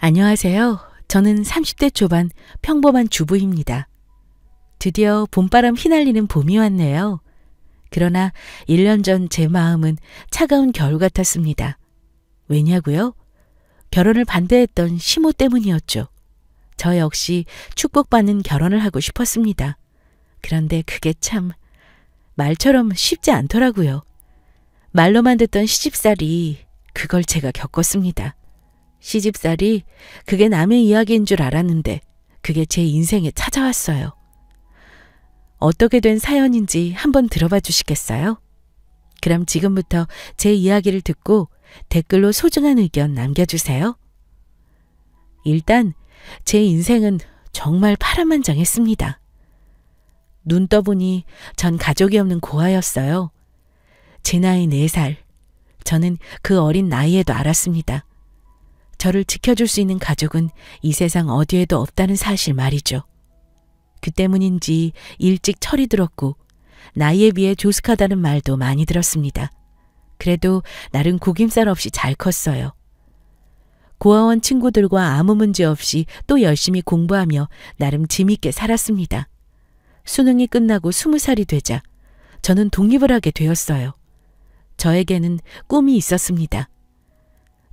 안녕하세요. 저는 30대 초반 평범한 주부입니다. 드디어 봄바람 휘날리는 봄이 왔네요. 그러나 1년 전 제 마음은 차가운 겨울 같았습니다. 왜냐고요? 결혼을 반대했던 시모 때문이었죠. 저 역시 축복받는 결혼을 하고 싶었습니다. 그런데 그게 참 말처럼 쉽지 않더라고요. 말로만 듣던 시집살이 그걸 제가 겪었습니다. 시집살이 그게 남의 이야기인 줄 알았는데 그게 제 인생에 찾아왔어요. 어떻게 된 사연인지 한번 들어봐 주시겠어요? 그럼 지금부터 제 이야기를 듣고 댓글로 소중한 의견 남겨주세요. 일단 제 인생은 정말 파란만장했습니다. 눈 떠보니 전 가족이 없는 고아였어요. 제 나이 4살. 저는 그 어린 나이에도 알았습니다. 저를 지켜줄 수 있는 가족은 이 세상 어디에도 없다는 사실 말이죠. 그 때문인지 일찍 철이 들었고 나이에 비해 조숙하다는 말도 많이 들었습니다. 그래도 나름 구김살 없이 잘 컸어요. 고아원 친구들과 아무 문제 없이 또 열심히 공부하며 나름 재밌게 살았습니다. 수능이 끝나고 20살이 되자 저는 독립을 하게 되었어요. 저에게는 꿈이 있었습니다.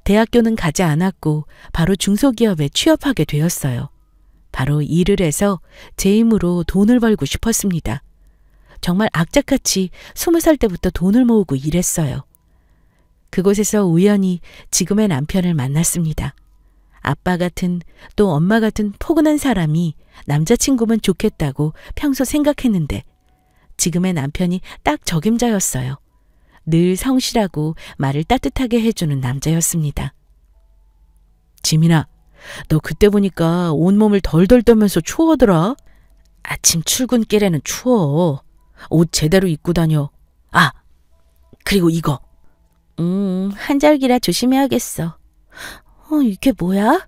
대학교는 가지 않았고 바로 중소기업에 취업하게 되었어요. 바로 일을 해서 제 힘으로 돈을 벌고 싶었습니다. 정말 악착같이 20살 때부터 돈을 모으고 일했어요. 그곳에서 우연히 지금의 남편을 만났습니다. 아빠 같은 또 엄마 같은 포근한 사람이 남자친구면 좋겠다고 평소 생각했는데 지금의 남편이 딱 적임자였어요. 늘 성실하고 말을 따뜻하게 해주는 남자였습니다. 지민아, 너 그때 보니까 온몸을 덜덜 떨면서 추워하더라. 아침 출근길에는 추워. 옷 제대로 입고 다녀. 아, 그리고 이거. 한절기라 조심해야겠어. 이게 뭐야?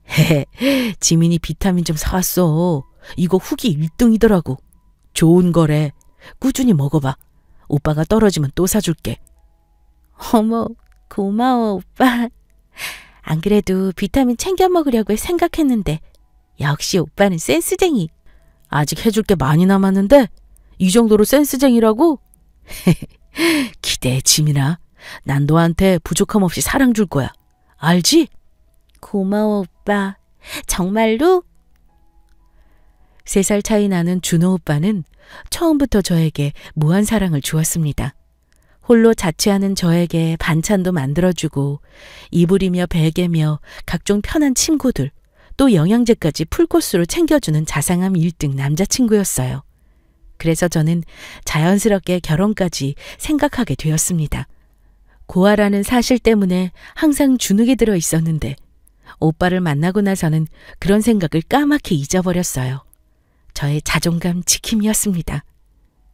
헤헤, 지민이 비타민 좀 사왔어. 이거 후기 1등이더라고. 좋은 거래. 꾸준히 먹어봐. 오빠가 떨어지면 또 사줄게. 어머, 고마워, 오빠. 안 그래도 비타민 챙겨 먹으려고 생각했는데 역시 오빠는 센스쟁이. 아직 해줄 게 많이 남았는데 이 정도로 센스쟁이라고? 기대해, 지민아. 난 너한테 부족함 없이 사랑 줄 거야. 알지? 고마워, 오빠. 정말로? 3살 차이 나는 준호 오빠는 처음부터 저에게 무한 사랑을 주었습니다. 홀로 자취하는 저에게 반찬도 만들어주고 이불이며 베개며 각종 편한 침구들 또 영양제까지 풀코스로 챙겨주는 자상함 1등 남자친구였어요. 그래서 저는 자연스럽게 결혼까지 생각하게 되었습니다. 고아라는 사실 때문에 항상 주눅이 들어 있었는데 오빠를 만나고 나서는 그런 생각을 까맣게 잊어버렸어요. 저의 자존감 지킴이었습니다.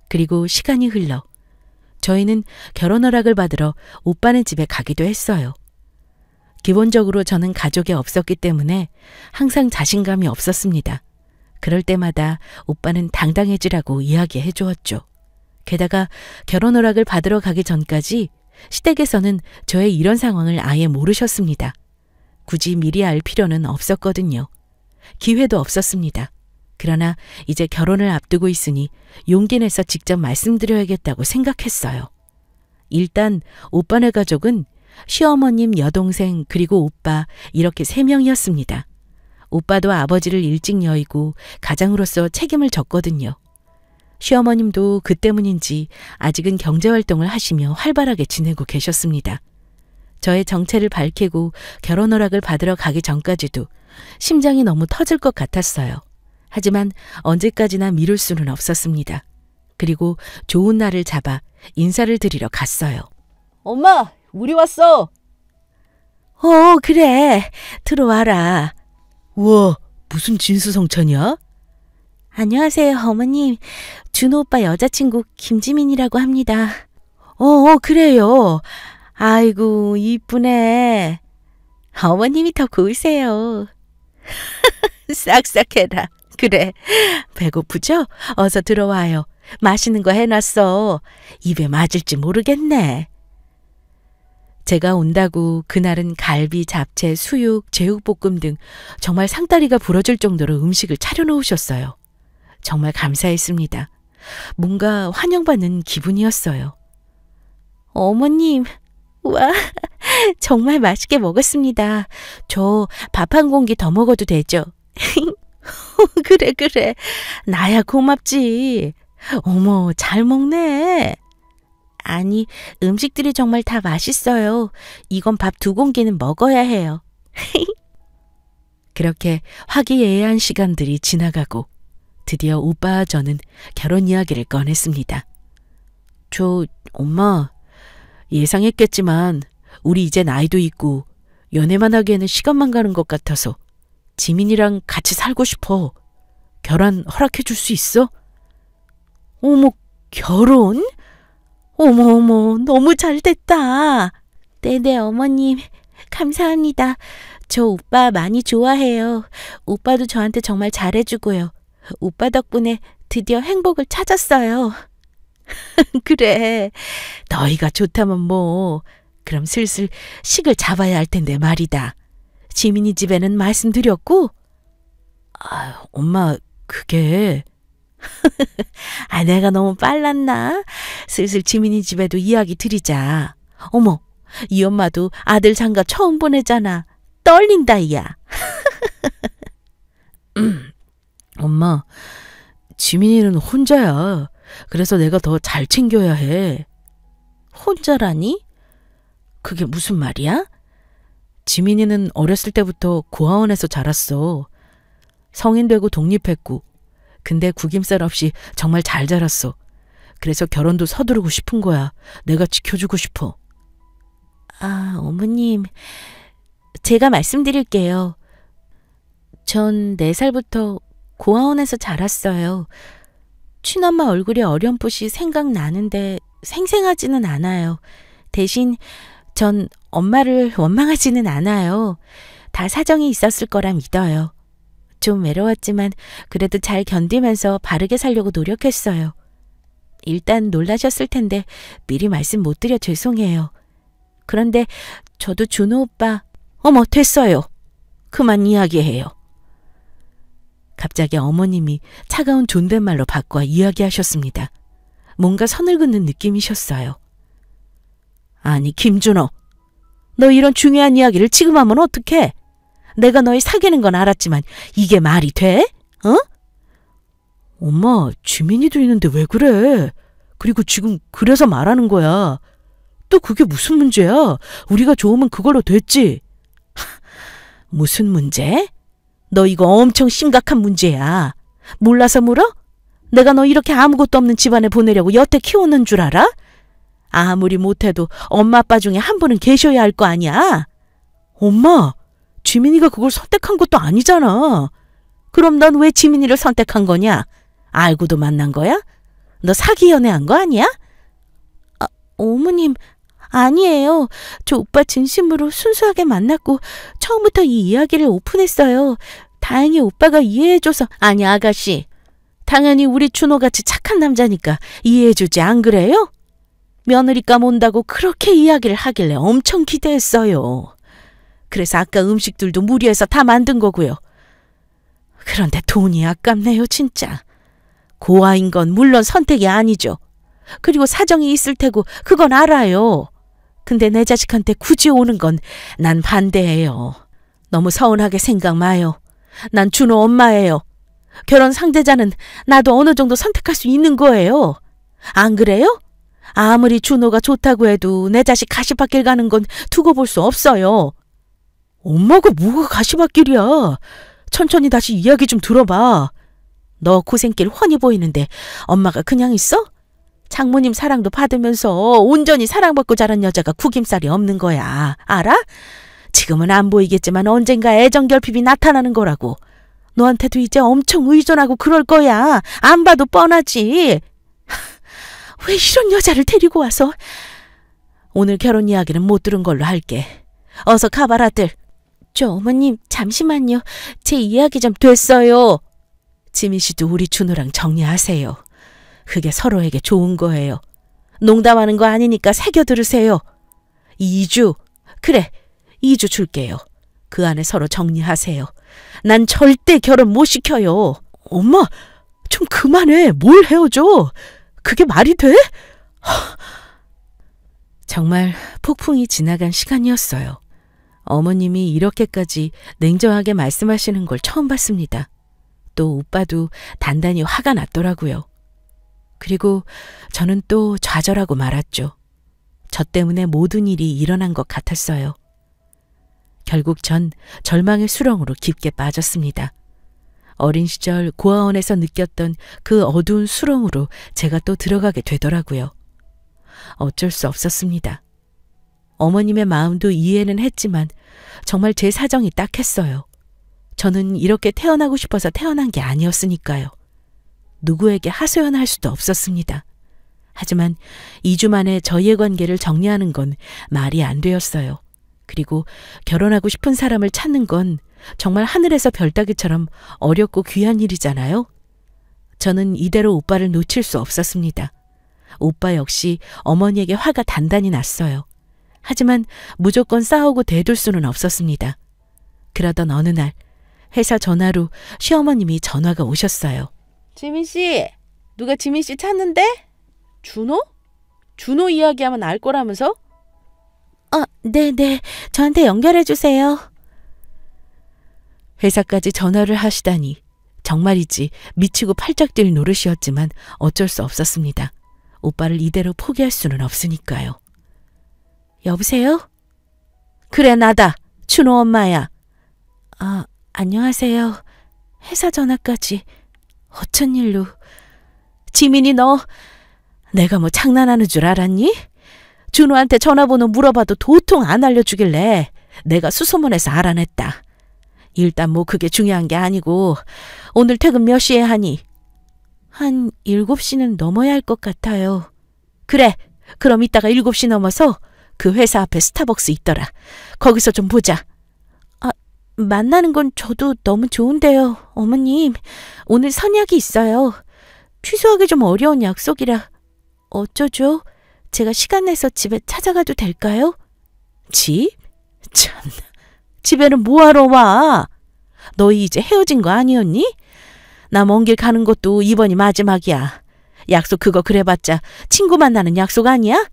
그리고 시간이 흘러 저희는 결혼 허락을 받으러 오빠네 집에 가기도 했어요. 기본적으로 저는 가족이 없었기 때문에 항상 자신감이 없었습니다. 그럴 때마다 오빠는 당당해지라고 이야기해 주었죠. 게다가 결혼 허락을 받으러 가기 전까지 시댁에서는 저의 이런 상황을 아예 모르셨습니다. 굳이 미리 알 필요는 없었거든요. 기회도 없었습니다. 그러나 이제 결혼을 앞두고 있으니 용기 내서 직접 말씀드려야겠다고 생각했어요. 일단 오빠네 가족은 시어머님, 여동생, 그리고 오빠 이렇게 3명이었습니다. 오빠도 아버지를 일찍 여의고 가장으로서 책임을 졌거든요. 시어머님도 그 때문인지 아직은 경제활동을 하시며 활발하게 지내고 계셨습니다. 저의 정체를 밝히고 결혼 허락을 받으러 가기 전까지도 심장이 너무 터질 것 같았어요. 하지만 언제까지나 미룰 수는 없었습니다. 그리고 좋은 날을 잡아 인사를 드리러 갔어요. 엄마, 우리 왔어. 그래. 들어와라. 우와, 무슨 진수성찬이야? 안녕하세요, 어머님. 준호 오빠 여자친구 김지민이라고 합니다. 그래요. 아이고, 이쁘네. 어머님이 더 고우세요. 싹싹해라. 그래, 배고프죠? 어서 들어와요. 맛있는 거 해놨어. 입에 맞을지 모르겠네. 제가 온다고 그날은 갈비, 잡채, 수육, 제육볶음 등 정말 상다리가 부러질 정도로 음식을 차려놓으셨어요. 정말 감사했습니다. 뭔가 환영받는 기분이었어요. 어머님, 와, 정말 맛있게 먹었습니다. 저 밥 한 공기 더 먹어도 되죠? 그래. 나야 고맙지. 어머, 잘 먹네. 아니, 음식들이 정말 다 맛있어요. 이건 밥 2공기는 먹어야 해요. 그렇게 화기애애한 시간들이 지나가고 드디어 오빠와 저는 결혼 이야기를 꺼냈습니다. 엄마, 예상했겠지만 우리 이제 나이도 있고 연애만 하기에는 시간만 가는 것 같아서 지민이랑 같이 살고 싶어. 결혼 허락해 줄 수 있어? 어머, 결혼? 어머, 너무 잘 됐다. 네네, 어머님. 감사합니다. 저 오빠 많이 좋아해요. 오빠도 저한테 정말 잘해주고요. 오빠 덕분에 드디어 행복을 찾았어요. 그래, 너희가 좋다면 뭐. 그럼 슬슬 식을 잡아야 할 텐데 말이다. 지민이 집에는 말씀드렸고? 엄마, 그게... 내가 너무 빨랐나? 슬슬 지민이 집에도 이야기 드리자. 어머, 이 엄마도 아들 장가 처음 보내잖아. 떨린다, 야. 엄마, 지민이는 혼자야. 그래서 내가 더 잘 챙겨야 해. 혼자라니? 그게 무슨 말이야? 지민이는 어렸을 때부터 고아원에서 자랐어. 성인 되고 독립했고, 근데 구김살 없이 정말 잘 자랐어. 그래서 결혼도 서두르고 싶은 거야. 내가 지켜주고 싶어. 어머님, 제가 말씀드릴게요. 전 4살부터 고아원에서 자랐어요. 친엄마 얼굴이 어렴풋이 생각나는데 생생하지는 않아요. 대신 전 엄마를 원망하지는 않아요. 다 사정이 있었을 거라 믿어요. 좀 외로웠지만 그래도 잘 견디면서 바르게 살려고 노력했어요. 일단 놀라셨을 텐데 미리 말씀 못 드려 죄송해요. 그런데 저도 준호 오빠... 어머, 됐어요. 그만 이야기해요. 갑자기 어머님이 차가운 존댓말로 바꿔 이야기하셨습니다. 뭔가 선을 긋는 느낌이셨어요. 아니, 김준호, 너 이런 중요한 이야기를 지금 하면 어떡해? 내가 너희 사귀는 건 알았지만 이게 말이 돼? 어? 엄마, 지민이도 있는데 왜 그래? 그리고 지금 그래서 말하는 거야. 또 그게 무슨 문제야? 우리가 좋으면 그걸로 됐지. 무슨 문제? 너 이거 엄청 심각한 문제야. 몰라서 물어? 내가 너 이렇게 아무것도 없는 집안에 보내려고 여태 키우는 줄 알아? 아무리 못해도 엄마 아빠 중에 한 분은 계셔야 할 거 아니야? 엄마, 지민이가 그걸 선택한 것도 아니잖아. 그럼 넌 왜 지민이를 선택한 거냐? 알고도 만난 거야? 너 사기 연애한 거 아니야? 어머님, 아니에요. 저 오빠 진심으로 순수하게 만났고 처음부터 이 이야기를 오픈했어요. 다행히 오빠가 이해해줘서. 아니, 아가씨, 당연히 우리 준호같이 착한 남자니까 이해해주지 안 그래요? 며느리감 온다고 그렇게 이야기를 하길래 엄청 기대했어요. 그래서 아까 음식들도 무리해서 다 만든 거고요. 그런데 돈이 아깝네요, 진짜. 고아인 건 물론 선택이 아니죠. 그리고 사정이 있을 테고 그건 알아요. 근데 내 자식한테 굳이 오는 건 난 반대해요. 너무 서운하게 생각 마요. 난 준호 엄마예요. 결혼 상대자는 나도 어느 정도 선택할 수 있는 거예요. 안 그래요? 아무리 준호가 좋다고 해도 내 자식 가시밭길 가는 건 두고 볼 수 없어요. 엄마가 뭐가 가시밭길이야. 천천히 다시 이야기 좀 들어봐. 너 고생길 훤히 보이는데 엄마가 그냥 있어? 장모님 사랑도 받으면서 온전히 사랑받고 자란 여자가 구김살이 없는 거야. 알아? 지금은 안 보이겠지만 언젠가 애정결핍이 나타나는 거라고. 너한테도 이제 엄청 의존하고 그럴 거야. 안 봐도 뻔하지. 왜 이런 여자를 데리고 와서. 오늘 결혼 이야기는 못 들은 걸로 할게. 어서 가봐라들. 저 어머님, 잠시만요. 제 이야기 좀. 됐어요. 지민 씨도 우리 준호랑 정리하세요. 그게 서로에게 좋은 거예요. 농담하는 거 아니니까 새겨 들으세요. 2주? 그래, 2주 줄게요. 그 안에 서로 정리하세요. 난 절대 결혼 못 시켜요. 엄마, 좀 그만해. 뭘 헤어져? 그게 말이 돼? 정말 폭풍이 지나간 시간이었어요. 어머님이 이렇게까지 냉정하게 말씀하시는 걸 처음 봤습니다. 또 오빠도 단단히 화가 났더라고요. 그리고 저는 또 좌절하고 말았죠. 저 때문에 모든 일이 일어난 것 같았어요. 결국 전 절망의 수렁으로 깊게 빠졌습니다. 어린 시절 고아원에서 느꼈던 그 어두운 수렁으로 제가 또 들어가게 되더라고요. 어쩔 수 없었습니다. 어머님의 마음도 이해는 했지만 정말 제 사정이 딱했어요. 저는 이렇게 태어나고 싶어서 태어난 게 아니었으니까요. 누구에게 하소연할 수도 없었습니다. 하지만 2주 만에 저희의 관계를 정리하는 건 말이 안 되었어요. 그리고 결혼하고 싶은 사람을 찾는 건 정말 하늘에서 별 따기처럼 어렵고 귀한 일이잖아요. 저는 이대로 오빠를 놓칠 수 없었습니다. 오빠 역시 어머니에게 화가 단단히 났어요. 하지만 무조건 싸우고 대둘 수는 없었습니다. 그러던 어느 날 회사 전화로 시어머님이 전화가 오셨어요. 지민 씨, 누가 지민 씨 찾는데? 준호? 준호 이야기하면 알 거라면서? 네네. 저한테 연결해 주세요. 회사까지 전화를 하시다니 정말이지 미치고 팔짝 뛸 노릇이었지만 어쩔 수 없었습니다. 오빠를 이대로 포기할 수는 없으니까요. 여보세요? 그래, 나다. 준호 엄마야. 안녕하세요. 회사 전화까지. 어쩐 일로. 지민이 너 내가 뭐 장난하는 줄 알았니? 준호한테 전화번호 물어봐도 도통 안 알려주길래 내가 수소문해서 알아냈다. 일단 뭐 그게 중요한 게 아니고 오늘 퇴근 몇 시에 하니? 한 7시는 넘어야 할 것 같아요. 그래, 그럼 이따가 7시 넘어서 그 회사 앞에 스타벅스 있더라. 거기서 좀 보자. 만나는 건 저도 너무 좋은데요. 어머님, 오늘 선약이 있어요. 취소하기 좀 어려운 약속이라. 어쩌죠? 제가 시간 내서 집에 찾아가도 될까요? 집? 참, 집에는 뭐하러 와? 너희 이제 헤어진 거 아니었니? 나 먼 길 가는 것도 이번이 마지막이야. 약속 그거 그래봤자 친구 만나는 약속 아니야?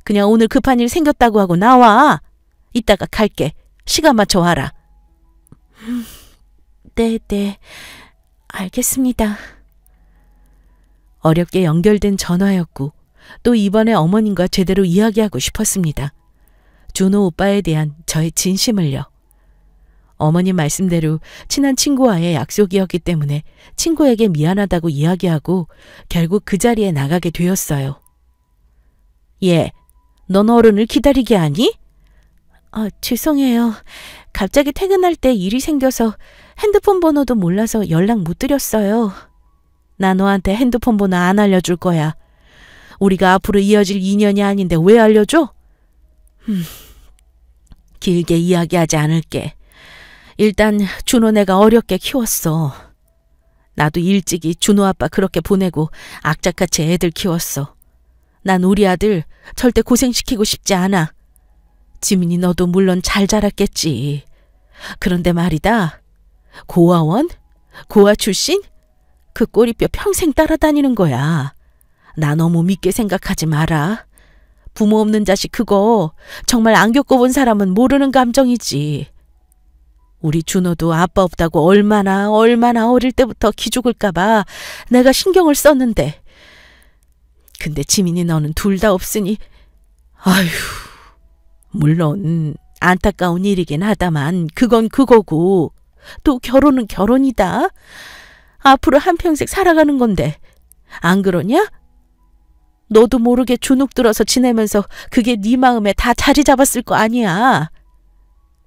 그냥 오늘 급한 일 생겼다고 하고 나와. 이따가 갈게. 시간 맞춰 와라. 네, 알겠습니다. 어렵게 연결된 전화였고 또 이번에 어머님과 제대로 이야기하고 싶었습니다. 준호 오빠에 대한 저의 진심을요. 어머님 말씀대로 친한 친구와의 약속이었기 때문에 친구에게 미안하다고 이야기하고 결국 그 자리에 나가게 되었어요. 넌 어른을 기다리게 하니? 죄송해요. 갑자기 퇴근할 때 일이 생겨서 핸드폰 번호도 몰라서 연락 못 드렸어요. 나 너한테 핸드폰 번호 안 알려줄 거야. 우리가 앞으로 이어질 인연이 아닌데 왜 알려줘? 길게 이야기하지 않을게. 일단 준호 내가 어렵게 키웠어. 나도 일찍이 준호 아빠 그렇게 보내고 악착같이 애들 키웠어. 난 우리 아들 절대 고생시키고 싶지 않아. 지민이 너도 물론 잘 자랐겠지. 그런데 말이다. 고아원? 고아 출신? 그 꼬리뼈 평생 따라다니는 거야. 나 너무 믿게 생각하지 마라. 부모 없는 자식 그거 정말 안 겪어본 사람은 모르는 감정이지. 우리 준호도 아빠 없다고 얼마나 어릴 때부터 기죽을까봐 내가 신경을 썼는데. 근데 지민이 너는 둘 다 없으니 아휴. 물론 안타까운 일이긴 하다만 그건 그거고 또 결혼은 결혼이다. 앞으로 한평생 살아가는 건데 안 그러냐? 너도 모르게 주눅 들어서 지내면서 그게 네 마음에 다 자리 잡았을 거 아니야.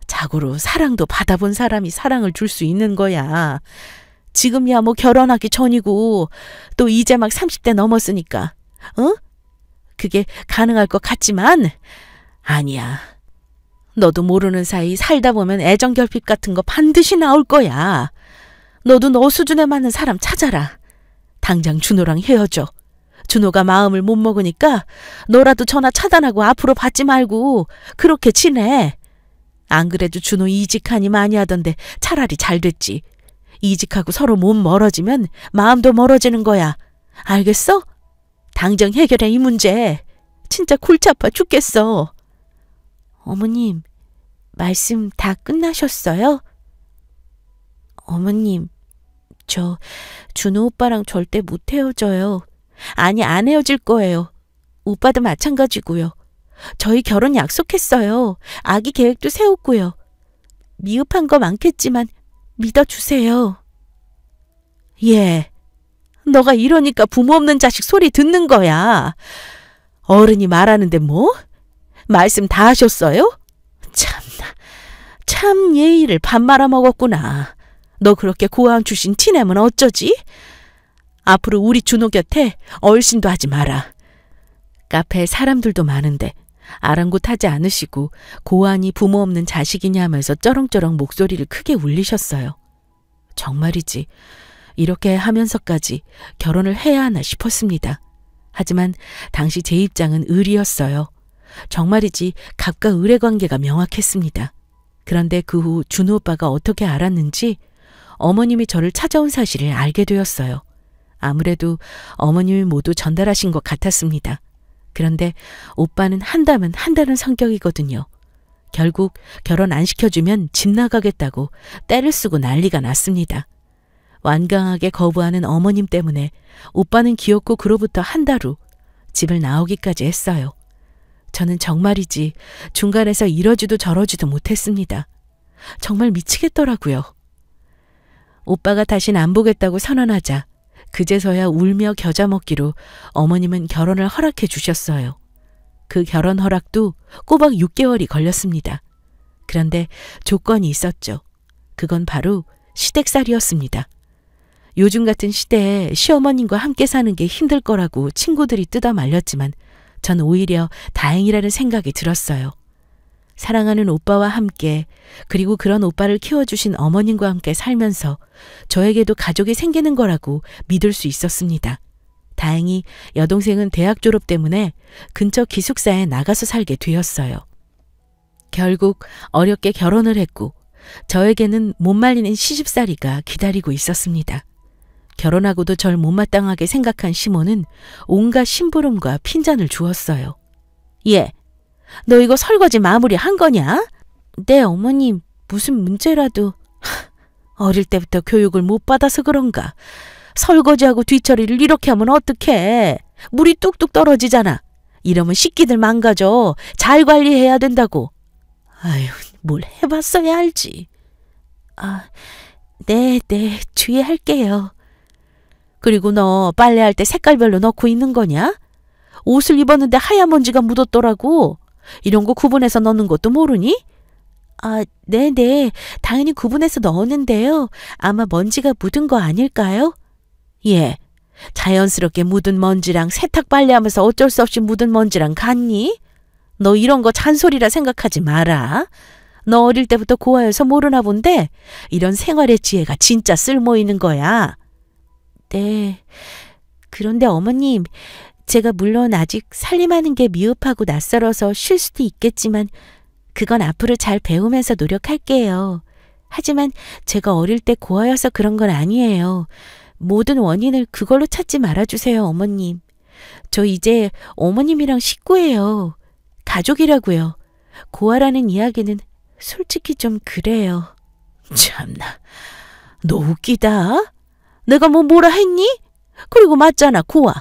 자고로 사랑도 받아본 사람이 사랑을 줄 수 있는 거야. 지금이야 뭐 결혼하기 전이고 또 이제 막 30대 넘었으니까 그게 가능할 것 같지만 아니야. 너도 모르는 사이 살다 보면 애정결핍 같은 거 반드시 나올 거야. 너도 너 수준에 맞는 사람 찾아라. 당장 준호랑 헤어져. 준호가 마음을 못 먹으니까 너라도 전화 차단하고 앞으로 받지 말고 그렇게 지내. 안 그래도 준호 이직하니 많이 하던데 차라리 잘 됐지. 이직하고 서로 몸 멀어지면 마음도 멀어지는 거야. 알겠어? 당장 해결해 이 문제. 진짜 골치 아파 죽겠어. 어머님, 말씀 다 끝나셨어요? 어머님, 저 준호 오빠랑 절대 못 헤어져요. 아니, 안 헤어질 거예요. 오빠도 마찬가지고요. 저희 결혼 약속했어요. 아기 계획도 세웠고요. 미흡한 거 많겠지만 믿어주세요. 예, 너가 이러니까 부모 없는 자식 소리 듣는 거야. 어른이 말하는데 뭐? 말씀 다 하셨어요? 참나, 참 예의를 밥 말아먹었구나. 너 그렇게 고아원 출신 티내면 어쩌지? 앞으로 우리 준호 곁에 얼씬도 하지 마라. 카페에 사람들도 많은데 아랑곳하지 않으시고 고아원이 부모 없는 자식이냐면서 쩌렁쩌렁 목소리를 크게 울리셨어요. 정말이지 이렇게 하면서까지 결혼을 해야 하나 싶었습니다. 하지만 당시 제 입장은 의리였어요. 정말이지 갑과 을의 관계가 명확했습니다. 그런데 그 후 준호 오빠가 어떻게 알았는지 어머님이 저를 찾아온 사실을 알게 되었어요. 아무래도 어머님이 모두 전달하신 것 같았습니다. 그런데 오빠는 한다면 한다는 성격이거든요. 결국 결혼 안 시켜주면 집 나가겠다고 떼를 쓰고 난리가 났습니다. 완강하게 거부하는 어머님 때문에 오빠는 기어코 그로부터 한 달 후 집을 나오기까지 했어요. 저는 정말이지 중간에서 이러지도 저러지도 못했습니다. 정말 미치겠더라고요. 오빠가 다신 안 보겠다고 선언하자 그제서야 울며 겨자 먹기로 어머님은 결혼을 허락해 주셨어요. 그 결혼 허락도 꼬박 6개월이 걸렸습니다. 그런데 조건이 있었죠. 그건 바로 시댁살이었습니다. 요즘 같은 시대에 시어머님과 함께 사는 게 힘들 거라고 친구들이 뜯어 말렸지만 전 오히려 다행이라는 생각이 들었어요. 사랑하는 오빠와 함께 그리고 그런 오빠를 키워주신 어머님과 함께 살면서 저에게도 가족이 생기는 거라고 믿을 수 있었습니다. 다행히 여동생은 대학 졸업 때문에 근처 기숙사에 나가서 살게 되었어요. 결국 어렵게 결혼을 했고 저에게는 못 말리는 시집살이가 기다리고 있었습니다. 결혼하고도 절 못마땅하게 생각한 시모는 온갖 심부름과 핀잔을 주었어요. 예, 너 이거 설거지 마무리 한 거냐? 네, 어머님. 무슨 문제라도. 어릴 때부터 교육을 못 받아서 그런가. 설거지하고 뒷처리를 이렇게 하면 어떡해. 물이 뚝뚝 떨어지잖아. 이러면 식기들 망가져. 잘 관리해야 된다고. 아유, 뭘 해봤어야 알지. 아, 네, 주의할게요. 그리고 너 빨래할 때 색깔별로 넣고 있는 거냐? 옷을 입었는데 하얀 먼지가 묻었더라고. 이런 거 구분해서 넣는 것도 모르니? 아, 네네. 당연히 구분해서 넣었는데요. 아마 먼지가 묻은 거 아닐까요? 예. 자연스럽게 묻은 먼지랑 세탁 빨래하면서 어쩔 수 없이 묻은 먼지랑 같니? 너 이런 거 잔소리라 생각하지 마라. 너 어릴 때부터 고아여서 모르나 본데 이런 생활의 지혜가 진짜 쓸모 있는 거야. 네. 그런데 어머님, 제가 물론 아직 살림하는 게 미흡하고 낯설어서 쉴 수도 있겠지만 그건 앞으로 잘 배우면서 노력할게요. 하지만 제가 어릴 때 고아여서 그런 건 아니에요. 모든 원인을 그걸로 찾지 말아주세요, 어머님. 저 이제 어머님이랑 식구예요. 가족이라고요. 고아라는 이야기는 솔직히 좀 그래요. 참나, 너 웃기다. 내가 뭐라 했니? 그리고 맞잖아, 고아.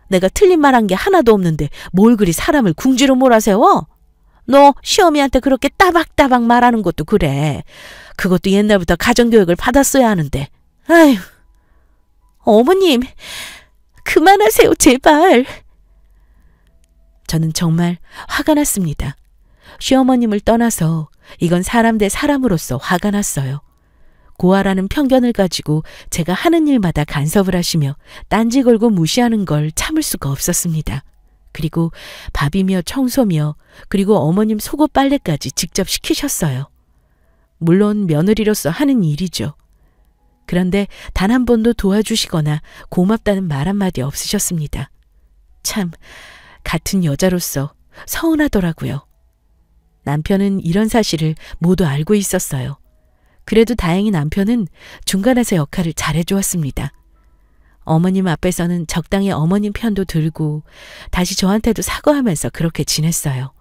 내가 틀린 말 한 게 하나도 없는데 뭘 그리 사람을 궁지로 몰아세워? 너 시어미한테 그렇게 따박따박 말하는 것도 그래. 그것도 옛날부터 가정교육을 받았어야 하는데. 아휴. 어머님, 그만하세요, 제발. 저는 정말 화가 났습니다. 시어머님을 떠나서 이건 사람 대 사람으로서 화가 났어요. 고아라는 편견을 가지고 제가 하는 일마다 간섭을 하시며 딴지 걸고 무시하는 걸 참을 수가 없었습니다. 그리고 밥이며 청소며 그리고 어머님 속옷 빨래까지 직접 시키셨어요. 물론 며느리로서 하는 일이죠. 그런데 단 한 번도 도와주시거나 고맙다는 말 한마디 없으셨습니다. 참, 같은 여자로서 서운하더라고요. 남편은 이런 사실을 모두 알고 있었어요. 그래도 다행히 남편은 중간에서 역할을 잘해주었습니다. 어머님 앞에서는 적당히 어머님 편도 들고 다시 저한테도 사과하면서 그렇게 지냈어요.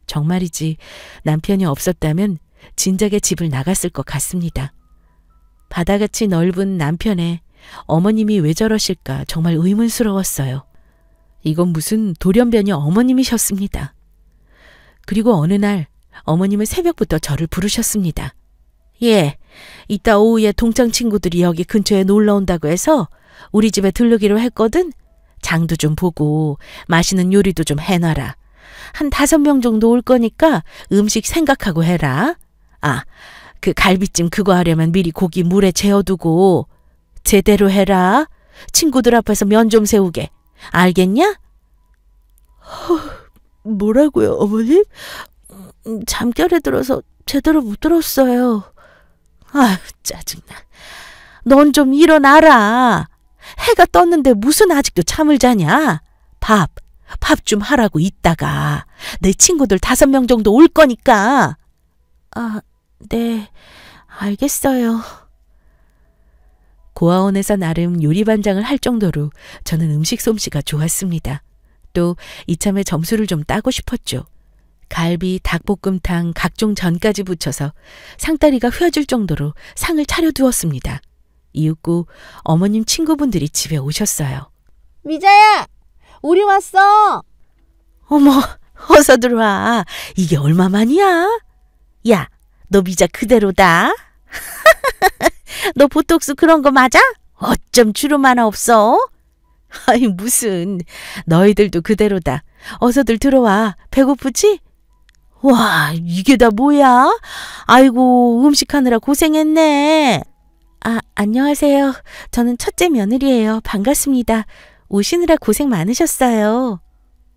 정말이지 남편이 없었다면 진작에 집을 나갔을 것 같습니다. 바다같이 넓은 남편에 어머님이 왜 저러실까 정말 의문스러웠어요. 이건 무슨 돌연변이 어머님이셨습니다. 그리고 어느 날 어머님은 새벽부터 저를 부르셨습니다. 예, 이따 오후에 동창 친구들이 여기 근처에 놀러 온다고 해서 우리 집에 들르기로 했거든. 장도 좀 보고 맛있는 요리도 좀 해놔라. 한 5명 정도 올 거니까 음식 생각하고 해라. 아, 그 갈비찜 그거 하려면 미리 고기 물에 재워두고 제대로 해라. 친구들 앞에서 면 좀 세우게. 알겠냐? 뭐라고요, 어머님? 잠결에 들어서 제대로 못 들었어요. 아휴, 짜증나. 넌 좀 일어나라. 해가 떴는데 무슨 아직도 잠을 자냐? 밥 좀 하라고 이따가. 내 친구들 5명 정도 올 거니까. 아, 네, 알겠어요. 고아원에서 나름 요리반장을 할 정도로 저는 음식 솜씨가 좋았습니다. 또 이참에 점수를 좀 따고 싶었죠. 갈비, 닭볶음탕, 각종 전까지 붙여서 상다리가 휘어질 정도로 상을 차려두었습니다. 이윽고 어머님 친구분들이 집에 오셨어요. 미자야, 우리 왔어. 어머, 어서 들어와. 이게 얼마만이야? 야, 너 미자 그대로다. 너 보톡스 그런 거 맞아? 어쩜 주름 하나 없어? 아이, 무슨. 너희들도 그대로다. 어서들 들어와. 배고프지? 와, 이게 다 뭐야? 아이고, 음식하느라 고생했네. 아, 안녕하세요. 저는 첫째 며느리예요. 반갑습니다. 오시느라 고생 많으셨어요.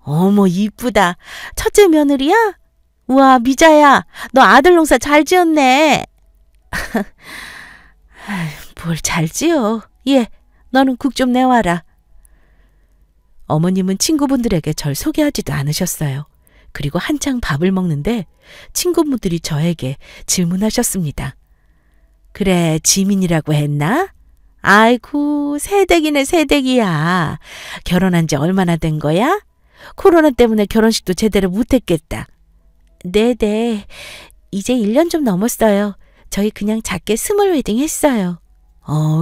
어머, 이쁘다. 첫째 며느리야? 우와, 미자야, 너 아들 농사 잘 지었네. 뭘 잘 지어. 예, 너는 국 좀 내와라. 어머님은 친구분들에게 절 소개하지도 않으셨어요. 그리고 한창 밥을 먹는데 친구분들이 저에게 질문하셨습니다. 그래, 지민이라고 했나? 아이고, 새댁이네, 새댁이야. 결혼한 지 얼마나 된 거야? 코로나 때문에 결혼식도 제대로 못했겠다. 네네, 이제 1년 좀 넘었어요. 저희 그냥 작게 스몰 웨딩 했어요.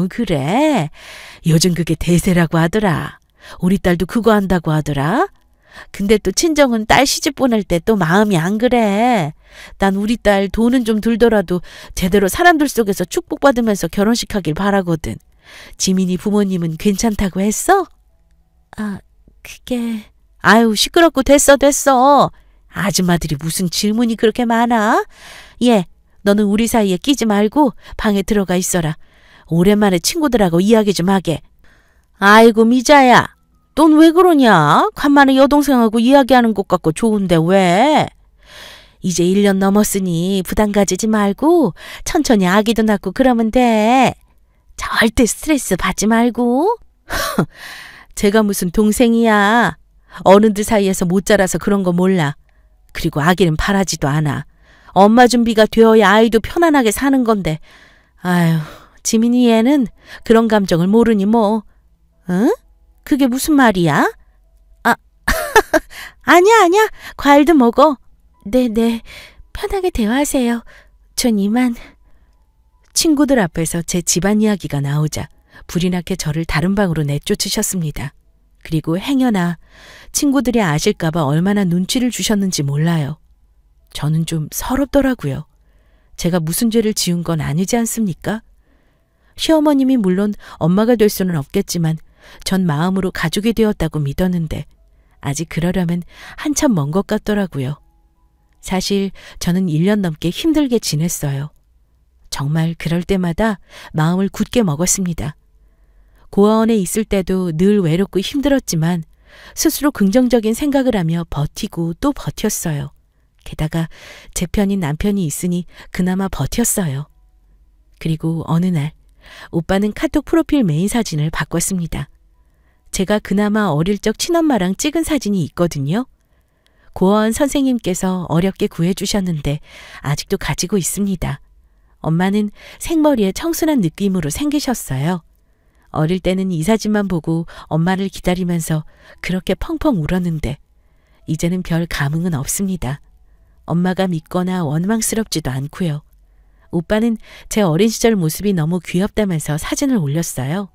그래? 요즘 그게 대세라고 하더라. 우리 딸도 그거 한다고 하더라. 근데 또 친정은 딸 시집 보낼 때 또 마음이 안 그래. 난 우리 딸 돈은 좀 들더라도 제대로 사람들 속에서 축복받으면서 결혼식 하길 바라거든. 지민이 부모님은 괜찮다고 했어? 아, 그게... 아유, 시끄럽고 됐어. 아줌마들이 무슨 질문이 그렇게 많아? 예, 너는 우리 사이에 끼지 말고 방에 들어가 있어라. 오랜만에 친구들하고 이야기 좀 하게. 아이고, 미자야, 넌 왜 그러냐? 간만에 여동생하고 이야기하는 것 같고 좋은데 왜? 이제 1년 넘었으니 부담 가지지 말고 천천히 아기도 낳고 그러면 돼. 절대 스트레스 받지 말고. 제가 무슨 동생이야. 어른들 사이에서 못 자라서 그런 거 몰라. 그리고 아기는 바라지도 않아. 엄마 준비가 되어야 아이도 편안하게 사는 건데. 아유, 지민이 얘는 그런 감정을 모르니 뭐. 응? 그게 무슨 말이야? 아, 아니야. 과일도 먹어. 네네, 편하게 대화하세요. 전 이만. 친구들 앞에서 제 집안 이야기가 나오자 불이 나게 저를 다른 방으로 내쫓으셨습니다. 그리고 행여나 친구들이 아실까봐 얼마나 눈치를 주셨는지 몰라요. 저는 좀 서럽더라고요. 제가 무슨 죄를 지은 건 아니지 않습니까? 시어머님이 물론 엄마가 될 수는 없겠지만 전 마음으로 가족이 되었다고 믿었는데 아직 그러려면 한참 먼 것 같더라고요. 사실 저는 1년 넘게 힘들게 지냈어요. 정말 그럴 때마다 마음을 굳게 먹었습니다. 고아원에 있을 때도 늘 외롭고 힘들었지만 스스로 긍정적인 생각을 하며 버티고 또 버텼어요. 게다가 제 편인 남편이 있으니 그나마 버텼어요. 그리고 어느 날 오빠는 카톡 프로필 메인 사진을 바꿨습니다. 제가 그나마 어릴 적 친엄마랑 찍은 사진이 있거든요. 고아원 선생님께서 어렵게 구해주셨는데 아직도 가지고 있습니다. 엄마는 생머리에 청순한 느낌으로 생기셨어요. 어릴 때는 이 사진만 보고 엄마를 기다리면서 그렇게 펑펑 울었는데 이제는 별 감흥은 없습니다. 엄마가 믿거나 원망스럽지도 않고요. 오빠는 제 어린 시절 모습이 너무 귀엽다면서 사진을 올렸어요.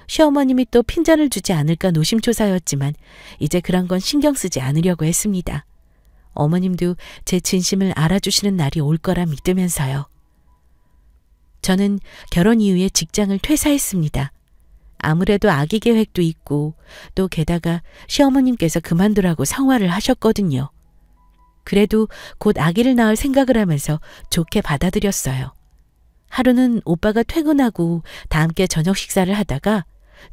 시어머님이 또 핀잔을 주지 않을까 노심초사였지만 이제 그런 건 신경 쓰지 않으려고 했습니다. 어머님도 제 진심을 알아주시는 날이 올 거라 믿으면서요. 저는 결혼 이후에 직장을 퇴사했습니다. 아무래도 아기 계획도 있고 또 게다가 시어머님께서 그만두라고 성화를 하셨거든요. 그래도 곧 아기를 낳을 생각을 하면서 좋게 받아들였어요. 하루는 오빠가 퇴근하고 다 함께 저녁 식사를 하다가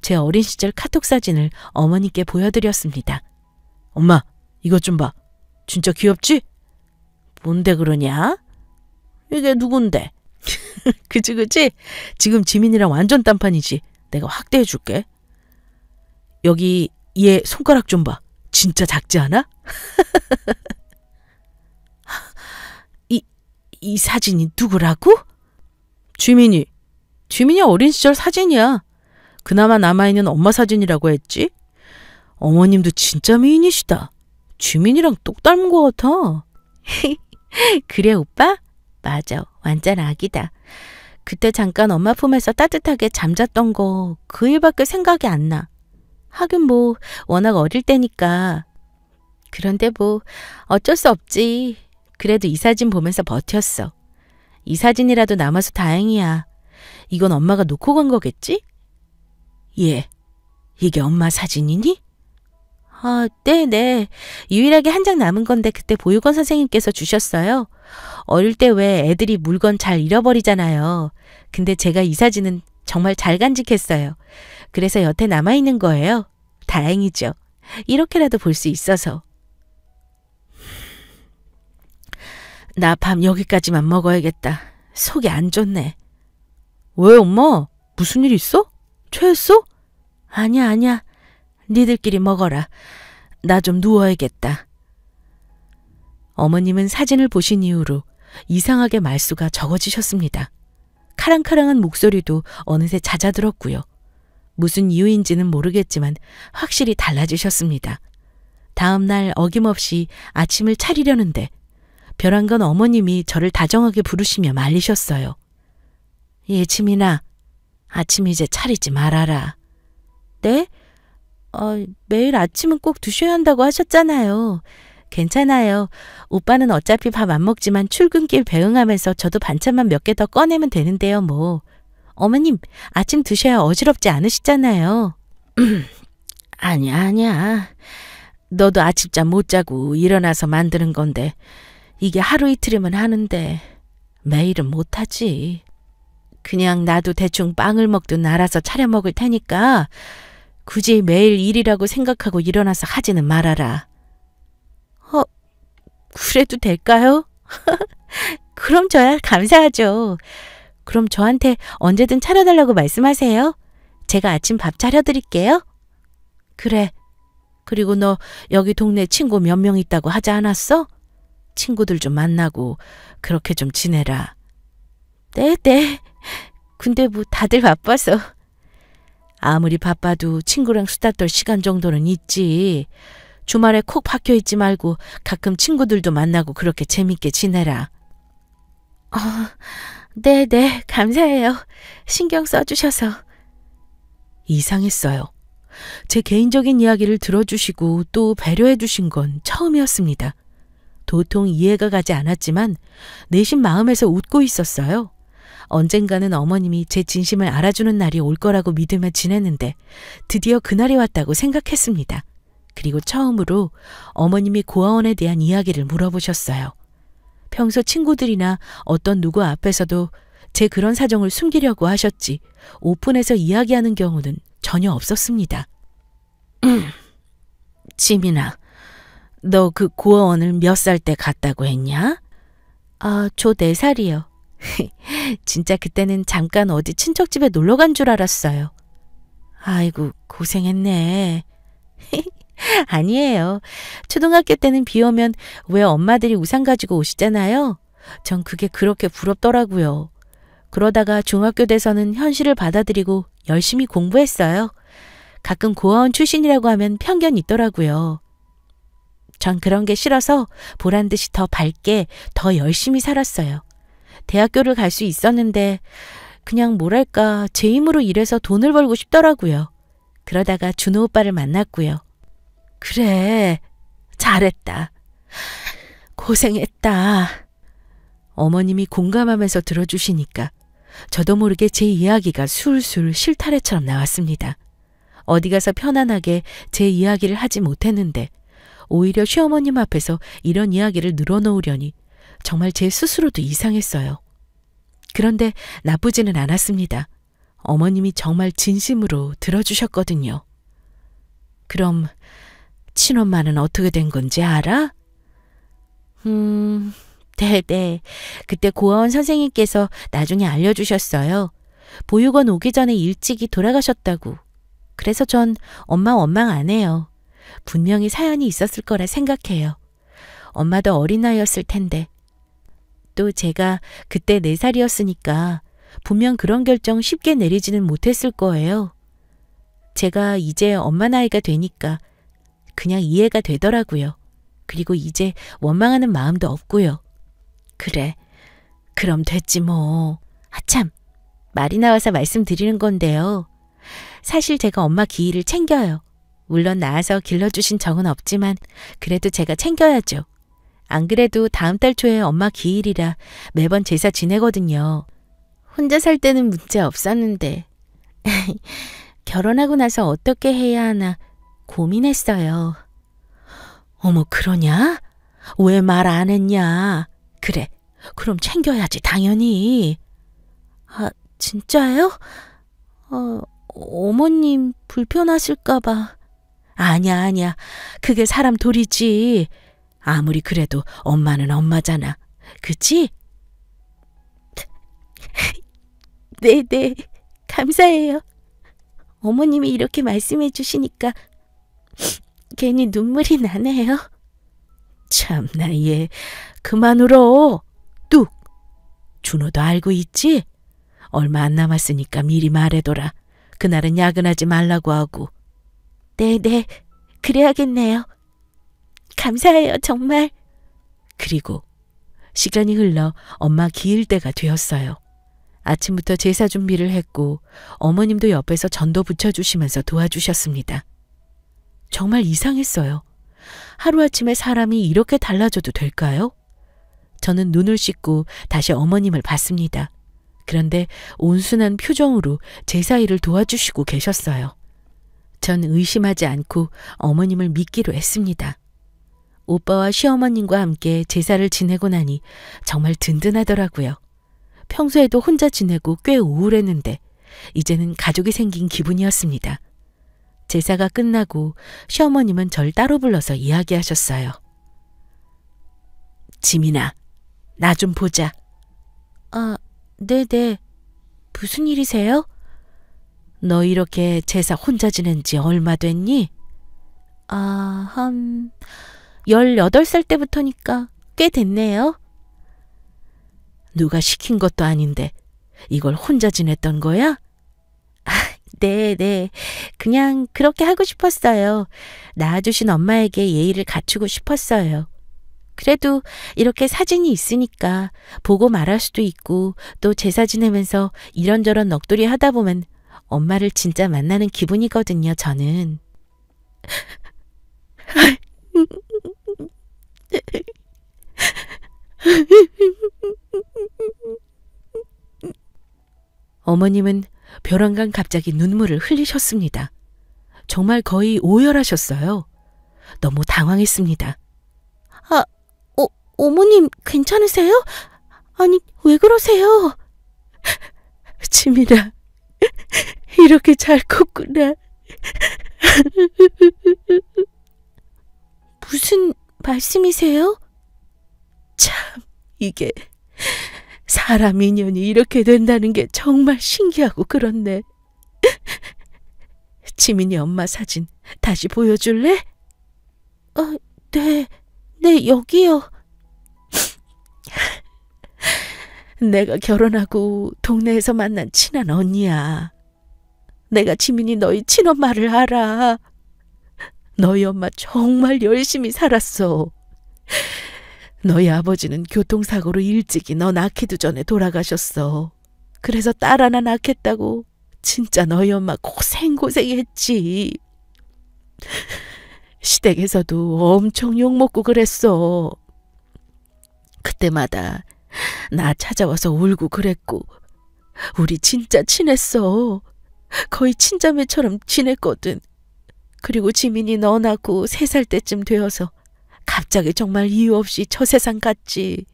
제 어린 시절 카톡 사진을 어머니께 보여드렸습니다. 엄마, 이것 좀 봐. 진짜 귀엽지? 뭔데 그러냐? 이게 누군데? 그치? 지금 지민이랑 완전 딴판이지. 내가 확대해 줄게. 여기 얘 손가락 좀 봐. 진짜 작지 않아? 이 사진이 누구라고? 지민이 어린 시절 사진이야. 그나마 남아있는 엄마 사진이라고 했지? 어머님도 진짜 미인이시다. 지민이랑 똑 닮은 것 같아. 그래 오빠? 맞아. 완전 아기다. 그때 잠깐 엄마 품에서 따뜻하게 잠잤던 거 그 일밖에 생각이 안 나. 하긴 뭐 워낙 어릴 때니까. 그런데 뭐 어쩔 수 없지. 그래도 이 사진 보면서 버텼어. 이 사진이라도 남아서 다행이야. 이건 엄마가 놓고 간 거겠지? 예, 이게 엄마 사진이니? 아, 네네. 유일하게 한 장 남은 건데 그때 보육원 선생님께서 주셨어요. 어릴 때 왜 애들이 물건 잘 잃어버리잖아요. 근데 제가 이 사진은 정말 잘 간직했어요. 그래서 여태 남아있는 거예요. 다행이죠. 이렇게라도 볼 수 있어서. 나 밥 여기까지만 먹어야겠다. 속이 안 좋네. 왜 엄마? 무슨 일 있어? 체했어? 아니야. 니들끼리 먹어라. 나 좀 누워야겠다. 어머님은 사진을 보신 이후로 이상하게 말수가 적어지셨습니다. 카랑카랑한 목소리도 어느새 잦아들었고요. 무슨 이유인지는 모르겠지만 확실히 달라지셨습니다. 다음 날 어김없이 아침을 차리려는데 벼랑 건 어머님이 저를 다정하게 부르시며 말리셨어요. 예, 지민아, 아침 이제 차리지 말아라. 네? 매일 아침은 꼭 드셔야 한다고 하셨잖아요. 괜찮아요. 오빠는 어차피 밥 안 먹지만 출근길 배웅하면서 저도 반찬만 몇 개 더 꺼내면 되는데요, 뭐. 어머님, 아침 드셔야 어지럽지 않으시잖아요. 아니야. 너도 아침잠 못 자고 일어나서 만드는 건데 이게 하루 이틀이면 하는데 매일은 못하지. 그냥 나도 대충 빵을 먹든 알아서 차려 먹을 테니까 굳이 매일 일이라고 생각하고 일어나서 하지는 말아라. 그래도 될까요? 그럼 저야 감사하죠. 그럼 저한테 언제든 차려달라고 말씀하세요. 제가 아침 밥 차려드릴게요. 그래. 그리고 너 여기 동네 친구 몇 명 있다고 하지 않았어? 친구들 좀 만나고 그렇게 좀 지내라. 네. 근데 뭐 다들 바빠서. 아무리 바빠도 친구랑 수다 떨 시간 정도는 있지. 주말에 콕 박혀 있지 말고 가끔 친구들도 만나고 그렇게 재밌게 지내라. 네, 감사해요. 신경 써주셔서. 이상했어요. 제 개인적인 이야기를 들어주시고 또 배려해 주신 건 처음이었습니다. 도통 이해가 가지 않았지만 내심 마음에서 웃고 있었어요. 언젠가는 어머님이 제 진심을 알아주는 날이 올 거라고 믿으며 지냈는데 드디어 그날이 왔다고 생각했습니다. 그리고 처음으로 어머님이 고아원에 대한 이야기를 물어보셨어요. 평소 친구들이나 어떤 누구 앞에서도 제 그런 사정을 숨기려고 하셨지 오픈해서 이야기하는 경우는 전혀 없었습니다. 지민아, 너 그 고아원을 몇 살 때 갔다고 했냐? 저 4살이요. 진짜 그때는 잠깐 어디 친척집에 놀러 간 줄 알았어요. 아이고, 고생했네. 아니에요. 초등학교 때는 비 오면 왜 엄마들이 우산 가지고 오시잖아요. 전 그게 그렇게 부럽더라고요. 그러다가 중학교 돼서는 현실을 받아들이고 열심히 공부했어요. 가끔 고아원 출신이라고 하면 편견이 있더라고요. 전 그런 게 싫어서 보란 듯이 더 밝게, 더 열심히 살았어요. 대학교를 갈 수 있었는데 그냥 뭐랄까 제 힘으로 일해서 돈을 벌고 싶더라고요. 그러다가 준호 오빠를 만났고요. 그래, 잘했다. 고생했다. 어머님이 공감하면서 들어주시니까 저도 모르게 제 이야기가 술술 실타래처럼 나왔습니다. 어디 가서 편안하게 제 이야기를 하지 못했는데 오히려 시어머님 앞에서 이런 이야기를 늘어놓으려니 정말 제 스스로도 이상했어요. 그런데 나쁘지는 않았습니다. 어머님이 정말 진심으로 들어주셨거든요. 그럼 친엄마는 어떻게 된 건지 알아? 네. 그때 고아원 선생님께서 나중에 알려주셨어요. 보육원 오기 전에 일찍이 돌아가셨다고. 그래서 전 엄마 원망 안 해요. 분명히 사연이 있었을 거라 생각해요. 엄마도 어린 나이였을 텐데. 또 제가 그때 4살이었으니까 분명 그런 결정 쉽게 내리지는 못했을 거예요. 제가 이제 엄마 나이가 되니까 그냥 이해가 되더라고요. 그리고 이제 원망하는 마음도 없고요. 그래, 그럼 됐지 뭐. 참, 말이 나와서 말씀드리는 건데요. 사실 제가 엄마 기일을 챙겨요. 물론 낳아서 길러주신 적은 없지만 그래도 제가 챙겨야죠. 안 그래도 다음 달 초에 엄마 기일이라 매번 제사 지내거든요. 혼자 살 때는 문제 없었는데 결혼하고 나서 어떻게 해야 하나 고민했어요. 어머, 그러냐? 왜 말 안 했냐? 그래, 그럼 챙겨야지 당연히. 아, 진짜요? 어머님 불편하실까 봐. 아니야. 그게 사람 도리지. 아무리 그래도 엄마는 엄마잖아. 그치? 네. 감사해요. 어머님이 이렇게 말씀해 주시니까 괜히 눈물이 나네요. 참나, 얘 그만 울어. 뚝. 준호도 알고 있지? 얼마 안 남았으니까 미리 말해둬라. 그날은 야근하지 말라고 하고. 네. 그래야겠네요. 감사해요, 정말. 그리고 시간이 흘러 엄마 기일 때가 되었어요. 아침부터 제사 준비를 했고 어머님도 옆에서 전도 붙여주시면서 도와주셨습니다. 정말 이상했어요. 하루아침에 사람이 이렇게 달라져도 될까요? 저는 눈을 씻고 다시 어머님을 봤습니다. 그런데 온순한 표정으로 제사 일을 도와주시고 계셨어요. 전 의심하지 않고 어머님을 믿기로 했습니다. 오빠와 시어머님과 함께 제사를 지내고 나니 정말 든든하더라고요. 평소에도 혼자 지내고 꽤 우울했는데 이제는 가족이 생긴 기분이었습니다. 제사가 끝나고 시어머님은 절 따로 불러서 이야기하셨어요. 지민아, 나 좀 보자. 아, 네네. 무슨 일이세요? 너 이렇게 제사 혼자 지낸 지 얼마 됐니? 아, 한 18살 때부터니까 꽤 됐네요. 누가 시킨 것도 아닌데 이걸 혼자 지냈던 거야? 아, 네. 그냥 그렇게 하고 싶었어요. 낳아주신 엄마에게 예의를 갖추고 싶었어요. 그래도 이렇게 사진이 있으니까 보고 말할 수도 있고 또 제사 지내면서 이런저런 넋두리 하다 보면 엄마를 진짜 만나는 기분이거든요, 저는. 어머님은 벼랑간 갑자기 눈물을 흘리셨습니다. 정말 거의 오열하셨어요. 너무 당황했습니다. 아, 어머님 괜찮으세요? 아니, 왜 그러세요? 지민아, 이렇게 잘 컸구나. 무슨 말씀이세요? 참, 이게 사람 인연이 이렇게 된다는 게 정말 신기하고 그렇네. 지민이 엄마 사진 다시 보여줄래? 네, 여기요. 내가 결혼하고 동네에서 만난 친한 언니야. 내가 지민이 너희 친엄마를 알아. 너희 엄마 정말 열심히 살았어. 너희 아버지는 교통사고로 일찍이 너 낳기도 전에 돌아가셨어. 그래서 딸 하나 낳겠다고 진짜 너희 엄마 고생했지. 시댁에서도 엄청 욕먹고 그랬어. 그때마다 나 찾아와서 울고 그랬고, 우리 진짜 친했어. 거의 친자매처럼 지냈거든. 그리고 지민이 너 낳고 3살 때쯤 되어서 갑자기 정말 이유 없이 저 세상 갔지.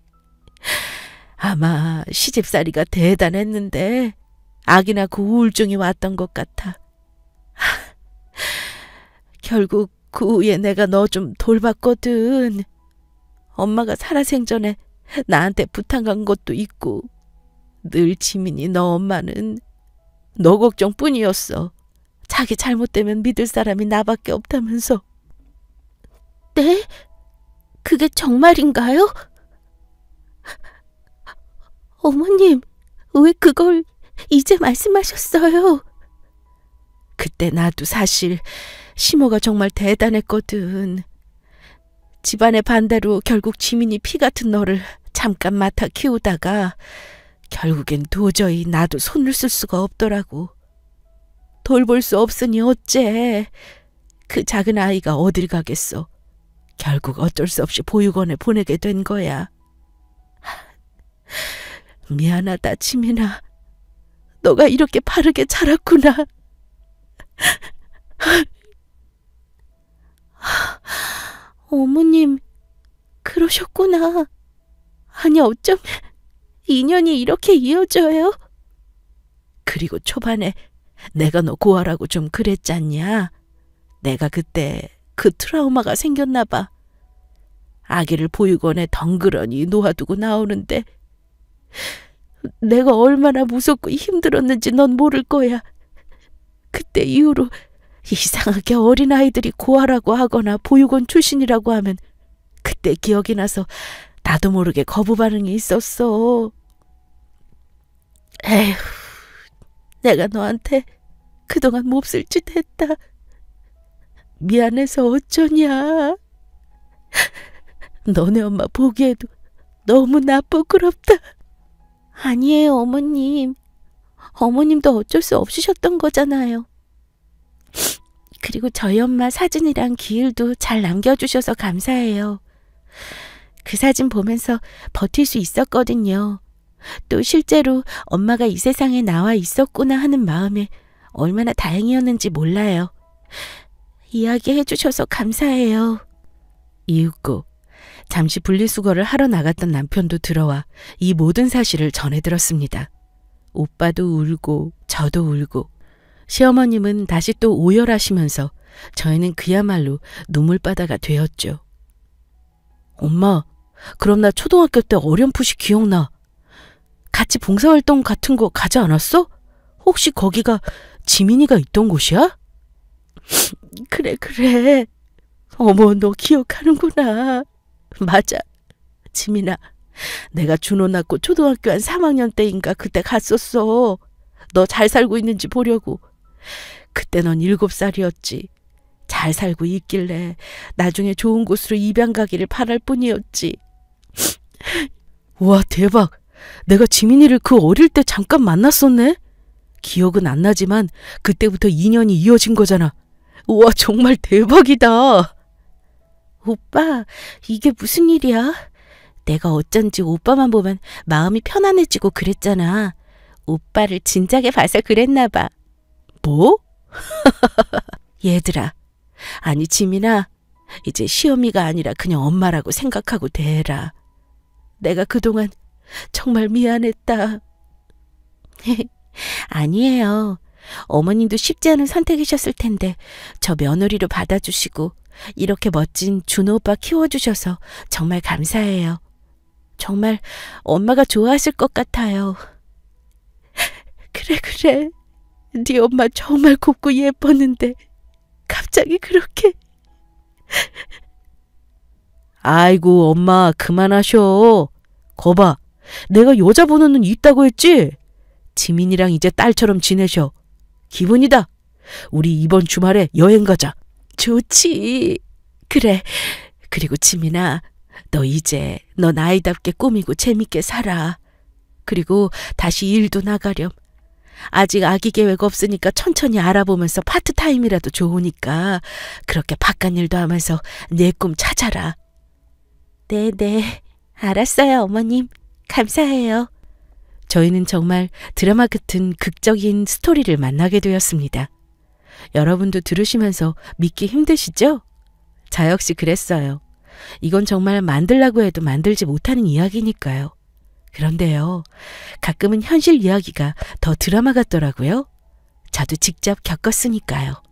아마 시집살이가 대단했는데 아기 낳고 우울증이 왔던 것 같아. 결국 그 후에 내가 너 좀 돌봤거든. 엄마가 살아생전에 나한테 부탁 간 것도 있고, 늘 지민이 너 엄마는 너 걱정뿐이었어. 자기 잘못되면 믿을 사람이 나밖에 없다면서. 네? 그게 정말인가요? 어머님, 왜 그걸 이제 말씀하셨어요? 그때 나도 사실 시모가 정말 대단했거든. 집안의 반대로 결국 지민이 피 같은 너를 잠깐 맡아 키우다가 결국엔 도저히 나도 손을 쓸 수가 없더라고. 돌볼 수 없으니 어째. 그 작은 아이가 어딜 가겠어. 결국 어쩔 수 없이 보육원에 보내게 된 거야. 미안하다, 지민아. 너가 이렇게 바르게 자랐구나. 어머님, 그러셨구나. 아니, 어쩜 인연이 이렇게 이어져요? 그리고 초반에 내가 너 고아라고 좀 그랬잖냐. 내가 그때 그 트라우마가 생겼나 봐. 아기를 보육원에 덩그러니 놓아두고 나오는데 내가 얼마나 무섭고 힘들었는지 넌 모를 거야. 그때 이후로 이상하게 어린아이들이 고아라고 하거나 보육원 출신이라고 하면 그때 기억이 나서 나도 모르게 거부 반응이 있었어. 에휴, 내가 너한테 그동안 몹쓸 짓 했다. 미안해서 어쩌냐. 너네 엄마 보기에도 너무나 부끄럽다. 아니에요, 어머님. 어머님도 어쩔 수 없으셨던 거잖아요. 그리고 저희 엄마 사진이랑 기일도 잘 남겨주셔서 감사해요. 그 사진 보면서 버틸 수 있었거든요. 또 실제로 엄마가 이 세상에 나와 있었구나 하는 마음에 얼마나 다행이었는지 몰라요. 이야기해 주셔서 감사해요. 이윽고 잠시 분리수거를 하러 나갔던 남편도 들어와 이 모든 사실을 전해 들었습니다. 오빠도 울고 저도 울고 시어머님은 다시 또 오열하시면서 저희는 그야말로 눈물바다가 되었죠. 엄마, 그럼 나 초등학교 때 어렴풋이 기억나. 같이 봉사활동 같은 거 가지 않았어? 혹시 거기가 지민이가 있던 곳이야? 그래. 어머, 너 기억하는구나. 맞아. 지민아, 내가 준호 낳고 초등학교 한 3학년 때인가 그때 갔었어. 너 잘 살고 있는지 보려고. 그때 넌 7살이었지. 잘 살고 있길래 나중에 좋은 곳으로 입양 가기를 바랄 뿐이었지. 와, 대박. 내가 지민이를 그 어릴 때 잠깐 만났었네. 기억은 안 나지만 그때부터 인연이 이어진 거잖아. 우와, 정말 대박이다. 오빠, 이게 무슨 일이야? 내가 어쩐지 오빠만 보면 마음이 편안해지고 그랬잖아. 오빠를 진작에 봐서 그랬나 봐. 뭐? 얘들아, 아니 지민아, 이제 시어미가 아니라 그냥 엄마라고 생각하고 대해라. 내가 그동안 정말 미안했다. 아니에요. 어머님도 쉽지 않은 선택이셨을 텐데 저 며느리로 받아주시고 이렇게 멋진 준호 오빠 키워주셔서 정말 감사해요. 정말 엄마가 좋아하실 것 같아요. 그래. 네 엄마 정말 곱고 예뻤는데 갑자기 그렇게. 아이고, 엄마, 그만하셔. 거봐, 내가 여자 번호는 있다고 했지? 지민이랑 이제 딸처럼 지내셔. 기분이다. 우리 이번 주말에 여행 가자. 좋지. 그래. 그리고 지민아, 너 이제 너 나이답게 꾸미고 재밌게 살아. 그리고 다시 일도 나가렴. 아직 아기 계획 없으니까 천천히 알아보면서 파트타임이라도 좋으니까 그렇게 바깥 일도 하면서 내 꿈 찾아라. 네네. 알았어요, 어머님. 감사해요. 저희는 정말 드라마 같은 극적인 스토리를 만나게 되었습니다. 여러분도 들으시면서 믿기 힘드시죠? 저 역시 그랬어요. 이건 정말 만들라고 해도 만들지 못하는 이야기니까요. 그런데요, 가끔은 현실 이야기가 더 드라마 같더라고요. 저도 직접 겪었으니까요.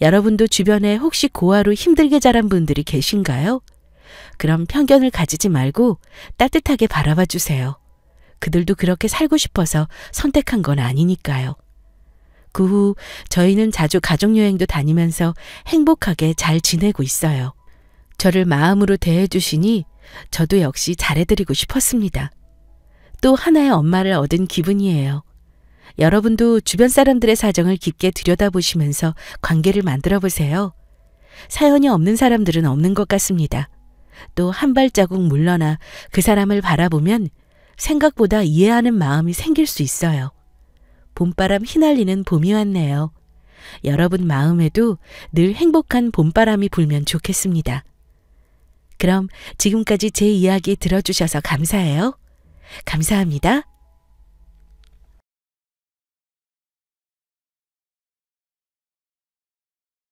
여러분도 주변에 혹시 고아로 힘들게 자란 분들이 계신가요? 그럼 편견을 가지지 말고 따뜻하게 바라봐 주세요. 그들도 그렇게 살고 싶어서 선택한 건 아니니까요. 그 후 저희는 자주 가족여행도 다니면서 행복하게 잘 지내고 있어요. 저를 마음으로 대해주시니 저도 역시 잘해드리고 싶었습니다. 또 하나의 엄마를 얻은 기분이에요. 여러분도 주변 사람들의 사정을 깊게 들여다보시면서 관계를 만들어 보세요. 사연이 없는 사람들은 없는 것 같습니다. 또 한 발자국 물러나 그 사람을 바라보면 생각보다 이해하는 마음이 생길 수 있어요. 봄바람 휘날리는 봄이 왔네요. 여러분 마음에도 늘 행복한 봄바람이 불면 좋겠습니다. 그럼 지금까지 제 이야기 들어주셔서 감사해요. 감사합니다.